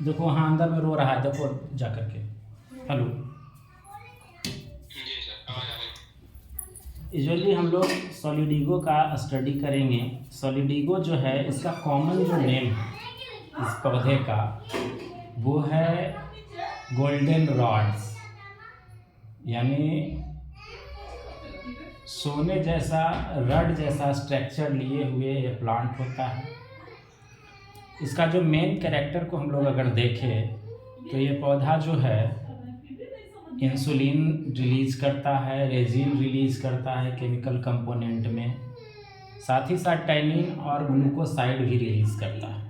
देखो वहाँ अंदर में रो रहा है, देखो जा करके। हेलो। जी सर, आवाज़ आ रही यूजुअली हम लोग सॉलिडिगो का स्टडी करेंगे। सॉलिडिगो जो है, इसका कॉमन जो नेम है इस पौधे का, वो है गोल्डन रॉड्स। यानी सोने जैसा, रड जैसा स्ट्रक्चर लिए हुए ये प्लांट होता है। इसका जो मेन कैरेक्टर को हम लोग अगर देखें तो ये पौधा जो है इंसुलिन रिलीज करता है, रेजिन रिलीज करता है केमिकल कंपोनेंट में, साथ ही साथ टैनिन और ग्लूकोसाइड भी रिलीज करता है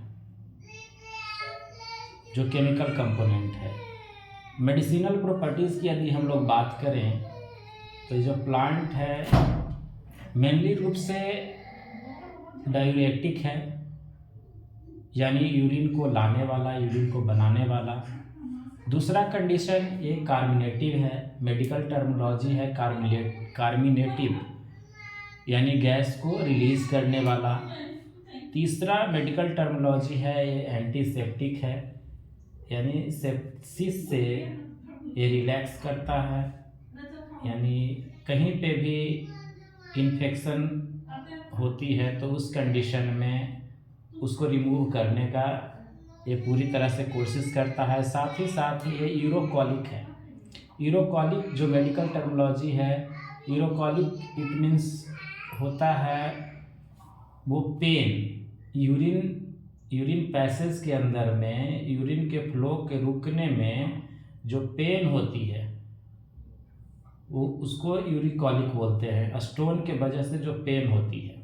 जो केमिकल कंपोनेंट है। मेडिसिनल प्रॉपर्टीज़ की यदि हम लोग बात करें तो ये जो प्लांट है मेनली रूप से डायूरेटिक है, यानी यूरिन को लाने वाला, यूरिन को बनाने वाला। दूसरा कंडीशन ये कार्मिनेटिव है, मेडिकल टर्मिनोलॉजी है कार्मिनेटिव, यानी गैस को रिलीज करने वाला। तीसरा मेडिकल टर्मिनोलॉजी है ये एंटीसेप्टिक है, यानी सेप्सिस से ये रिलैक्स करता है, यानी कहीं पे भी इन्फेक्शन होती है तो उस कंडीशन में उसको रिमूव करने का ये पूरी तरह से कोशिश करता है। साथ ही ये यूरोकॉलिक है। यूरोकॉलिक जो मेडिकल टर्मिनोलॉजी है, यूरोकॉलिक इट मीन्स होता है वो पेन, यूरिन पैसेज के अंदर में यूरिन के फ्लो के रुकने में जो पेन होती है वो उसको यूरिकॉलिक बोलते हैं। स्टोन के वजह से जो पेन होती है,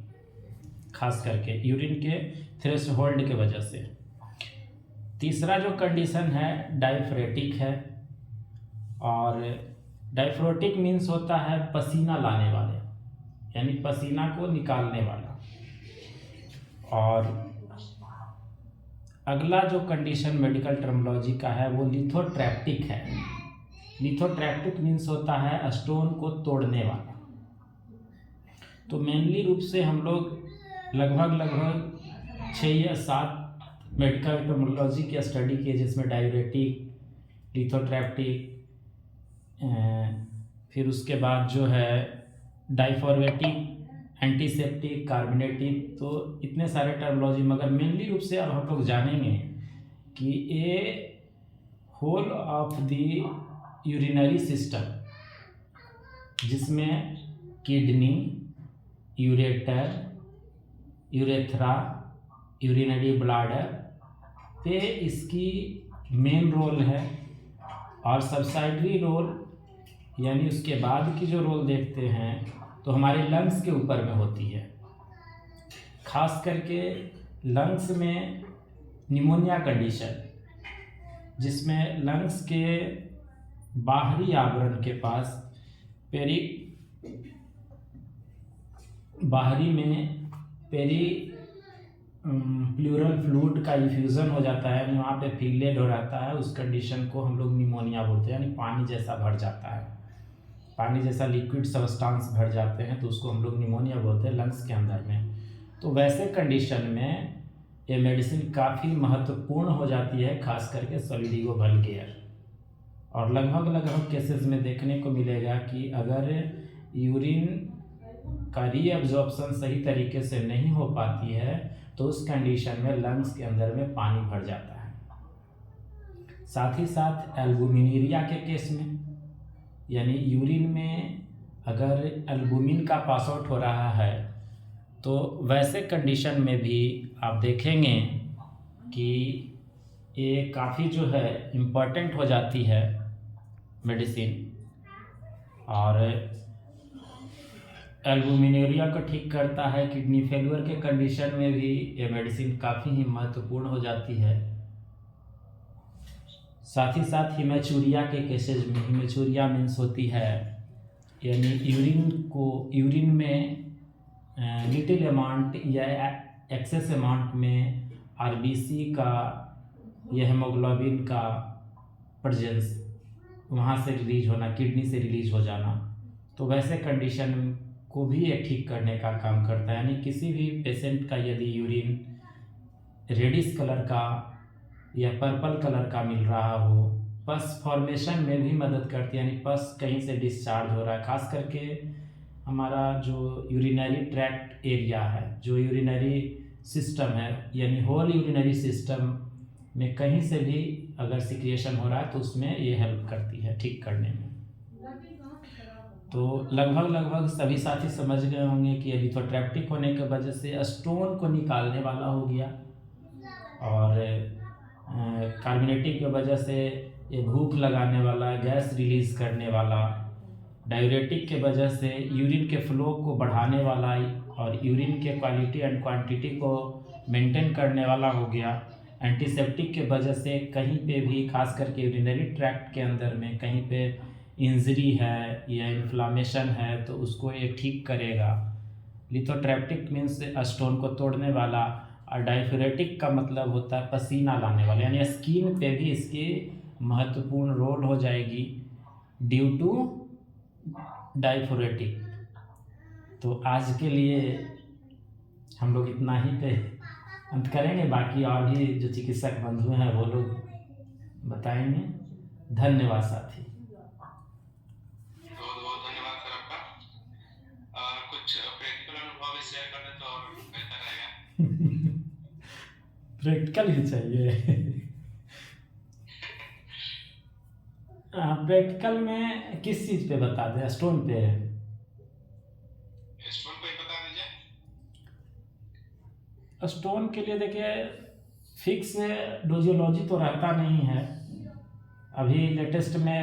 खास करके यूरिन के थ्रेशोल्ड के वजह से। तीसरा जो कंडीशन है डायफ्रेटिक है, और डायफ्रोटिक मीन्स होता है पसीना लाने वाले, यानी पसीना को निकालने वाला। और अगला जो कंडीशन मेडिकल टर्मिनोलॉजी का है वो लिथोट्रैप्टिक है। लिथोट्रैप्टिक मीन्स होता है स्टोन को तोड़ने वाला। तो मेनली रूप से हम लोग लगभग 6 या 7 मेडिकल टर्मिनोलॉजी की स्टडी की, जिसमें डायूरेटिक, लिथोट्रैप्टिक, फिर उसके बाद जो है डाइफॉर्मेटिक, एंटीसेप्टिक, कार्बोनेटिक, तो इतने सारे टर्मिनोलॉजी। मगर मेनली रूप से अब हम लोग जानेंगे कि ये whole of the urinary system, जिसमें kidney, ureter, urethra, urinary bladder पे इसकी मेन रोल है। और सब्साइडरी रोल, यानी उसके बाद की जो रोल देखते हैं तो हमारे लंग्स के ऊपर में होती है। खास करके लंग्स में निमोनिया कंडीशन, जिसमें लंग्स के बाहरी आवरण के पास बाहरी में प्लूरल फ्लूइड का इफ्यूज़न हो जाता है, यानी वहाँ पे फिलेट हो जाता है। उस कंडीशन को हम लोग निमोनिया बोलते हैं, यानी पानी जैसा भर जाता है, पानी जैसा लिक्विड सब्सटेंस भर जाते हैं, तो उसको हम लोग निमोनिया बोलते हैं लंग्स के अंदर में। तो वैसे कंडीशन में ये मेडिसिन काफ़ी महत्वपूर्ण हो जाती है, खास करके सॉलिडिगो वल्गेर। और लगभग केसेस में देखने को मिलेगा कि अगर यूरिन का रीअब्जॉर्प्शन सही तरीके से नहीं हो पाती है तो उस कंडीशन में लंग्स के अंदर में पानी भर जाता है। साथ ही साथ एल्बुमिनीरिया के केस में, यानी यूरिन में अगर एल्बुमिन का पास आउट हो रहा है तो वैसे कंडीशन में भी आप देखेंगे कि ये काफ़ी जो है इम्पॉर्टेंट हो जाती है मेडिसिन। और एल्बुमिनेरिया को ठीक करता है। किडनी फेलियर के कंडीशन में भी ये मेडिसिन काफ़ी ही महत्वपूर्ण हो जाती है। साथ ही साथ हिमेचूरिया के केसेज में, हिमेचूरिया मीन्स होती है यानी यूरिन में लिटिल अमाउंट या एक्सेस अमाउंट में आरबीसी का या हेमोग्लोबिन का प्रेजेंस वहाँ से रिलीज होना, किडनी से रिलीज हो जाना, तो वैसे कंडीशन को भी ये ठीक करने का काम करता है। यानी किसी भी पेशेंट का यदि यूरिन रेडिश कलर का या पर्पल कलर का मिल रहा हो। पस फॉर्मेशन में भी मदद करती है, यानी पस कहीं से डिस्चार्ज हो रहा है, खास करके हमारा जो यूरिनरी ट्रैक्ट एरिया है, जो यूरिनरी सिस्टम है, यानी होल यूरिनरी सिस्टम में कहीं से भी अगर सिक्रिएशन हो रहा है तो उसमें ये हेल्प करती है ठीक करने में। तो लगभग लगभग सभी साथी समझ गए होंगे कि लिथोट्रिप्टिक होने की वजह से स्टोन को निकालने वाला हो गया, और कार्बोनेटिक की वजह से ये भूख लगाने वाला, गैस रिलीज़ करने वाला, डायूरेटिक के वजह से यूरिन के फ्लो को बढ़ाने वाला और यूरिन के क्वालिटी एंड क्वांटिटी को मेंटेन करने वाला हो गया। एंटीसेप्टिक के वजह से कहीं पे भी, खास करके यूरिनरी ट्रैक्ट के अंदर में कहीं पे इंजरी है या इन्फ्लामेशन है तो उसको ये ठीक करेगा। लिथोट्रिप्टिक मीन्स स्टोन को तोड़ने वाला, और डायफोरेटिक का मतलब होता है पसीना लाने वाला, यानी स्किन पे भी इसकी महत्वपूर्ण रोल हो जाएगी ड्यू टू डायफोरेटिक। तो आज के लिए हम लोग इतना ही पे अंत करेंगे, बाकी और भी जो चिकित्सक बंधु हैं वो लोग बताएंगे। धन्यवाद साथी। बहुत बहुत धन्यवाद सर आपका। कुछ प्रैक्टिकल अनुभव शेयर कर दें तो और बेहतर रहेगा। प्रैक्टिकल ही चाहिए। प्रैक्टिकल में किस चीज़ पे बता दें? स्टोन पे? स्टोन पे बता दीजिए। स्टोन के लिए देखिए फिक्स डोजियोलॉजी तो रहता नहीं है। अभी लेटेस्ट में